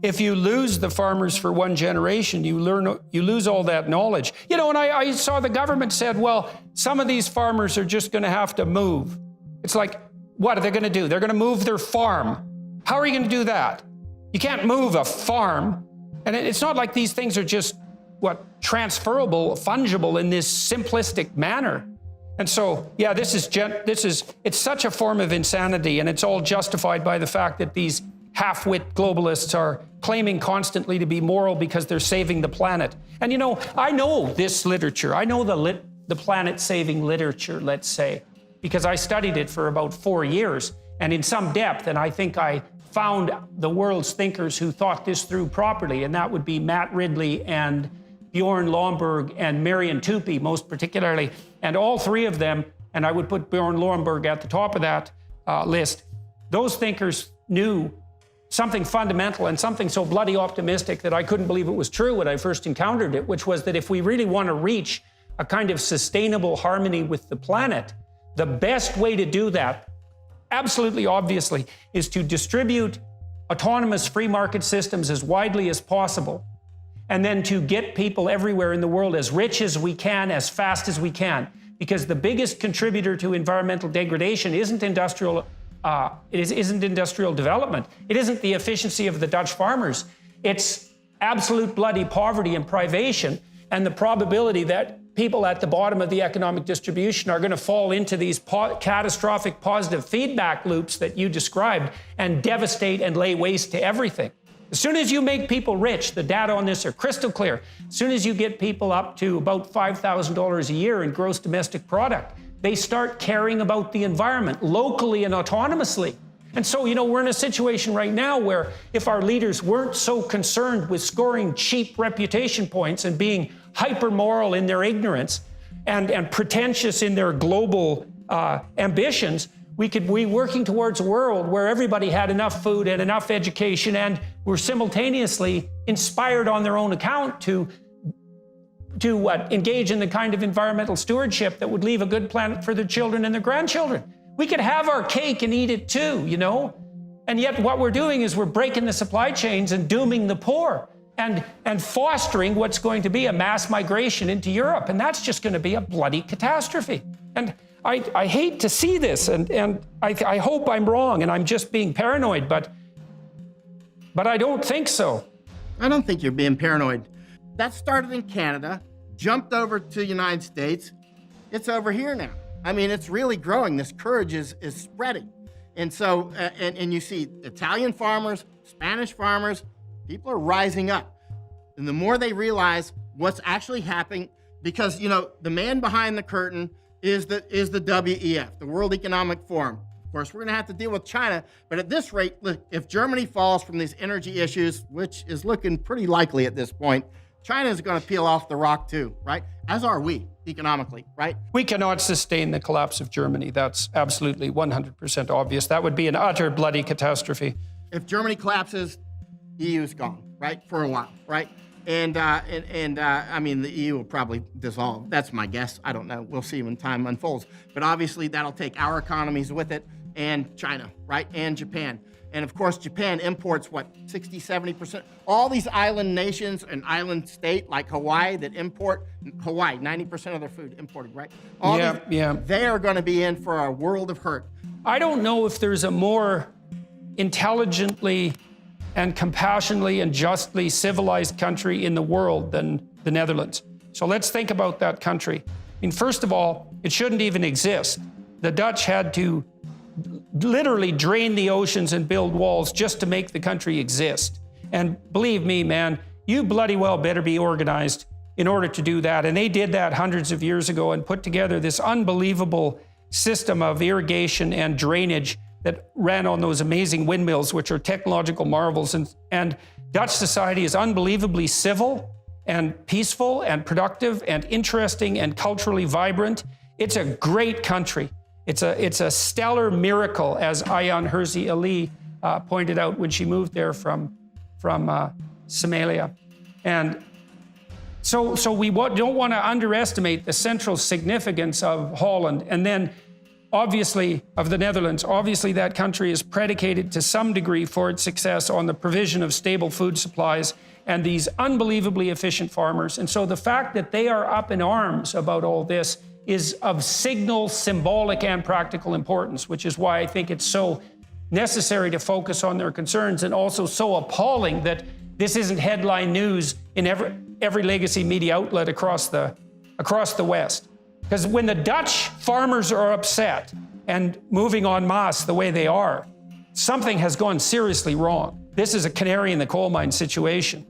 if you lose the farmers for one generation, you lose all that knowledge. You know, and I saw the government said, well, some of these farmers are just going to have to move. It's like, what are they going to do? They're going to move their farm. How are you going to do that? You can't move a farm. And it's not like these things are just, transferable, fungible in this simplistic manner. And so, yeah, it's such a form of insanity, and it's all justified by the fact that these half-wit globalists are claiming constantly to be moral because they're saving the planet. And you know, I know this literature. I know the planet-saving literature, let's say, because I studied it for about 4 years and in some depth, and I think I found the world's thinkers who thought this through properly, and that would be Matt Ridley and Bjorn Lomborg and Marian Tupy, most particularly. And all three of them, and I would put Bjorn Lomborg at the top of that list, those thinkers knew something fundamental and something so bloody optimistic that I couldn't believe it was true when I first encountered it, which was that if we really want to reach a kind of sustainable harmony with the planet, the best way to do that, absolutely obviously, is to distribute autonomous free market systems as widely as possible, and then to get people everywhere in the world as rich as we can, as fast as we can. Because the biggest contributor to environmental degradation isn't industrial development. It isn't the efficiency of the Dutch farmers. It's absolute bloody poverty and privation, and the probability that people at the bottom of the economic distribution are going to fall into these catastrophic positive feedback loops that you described and devastate and lay waste to everything. As soon as you make people rich, the data on this are crystal clear. As soon as you get people up to about $5,000 a year in gross domestic product, they start caring about the environment locally and autonomously. And so, you know, we're in a situation right now where if our leaders weren't so concerned with scoring cheap reputation points and being hyper-moral in their ignorance and pretentious in their global ambitions, we could be working towards a world where everybody had enough food and enough education and were simultaneously inspired on their own account to engage in the kind of environmental stewardship that would leave a good planet for their children and their grandchildren. We could have our cake and eat it too, you know? And yet what we're doing is we're breaking the supply chains and dooming the poor and fostering what's going to be a mass migration into Europe. And that's just going to be a bloody catastrophe. And I hate to see this, and I hope I'm wrong and I'm just being paranoid, but I don't think so. I don't think you're being paranoid. That started in Canada, jumped over to the United States. It's over here now. I mean, it's really growing. This courage is spreading. And so, and you see Italian farmers, Spanish farmers, people are rising up. And the more they realize what's actually happening, because, you know, the man behind the curtain is the WEF, the World Economic Forum. Of course, we're going to have to deal with China, but at this rate, look, if Germany falls from these energy issues, which is looking pretty likely at this point, China is going to peel off the rock too, right? As are we, economically, right? We cannot sustain the collapse of Germany. That's absolutely 100% obvious. That would be an utter bloody catastrophe. If Germany collapses, EU's gone, right? For a while, right? And I mean, the EU will probably dissolve. That's my guess. I don't know. We'll see when time unfolds. But obviously, that'll take our economies with it, and China, right? And Japan. And of course, Japan imports, what, 60, 70%? All these island nations, an island state like Hawaii that import, Hawaii, 90% of their food imported, right? They are going to be in for a world of hurt. I don't know if there's a more intelligently and compassionately and justly civilized country in the world than the Netherlands. So let's think about that country. I mean, first of all, it shouldn't even exist. The Dutch had to literally drain the oceans and build walls just to make the country exist. And believe me, man, you bloody well better be organized in order to do that. And they did that hundreds of years ago and put together this unbelievable system of irrigation and drainage that ran on those amazing windmills, which are technological marvels. And Dutch society is unbelievably civil and peaceful and productive and interesting and culturally vibrant. It's a great country. It's a stellar miracle, as Ayaan Hirsi Ali pointed out when she moved there from Somalia. And so we don't want to underestimate the central significance of Holland. And then obviously, of the Netherlands, obviously that country is predicated to some degree for its success on the provision of stable food supplies and these unbelievably efficient farmers. And so the fact that they are up in arms about all this is of signal, symbolic, and practical importance, which is why I think it's so necessary to focus on their concerns, and also so appalling that this isn't headline news in every legacy media outlet across the West. Because when the Dutch farmers are upset and moving en masse the way they are, something has gone seriously wrong. This is a canary in the coal mine situation.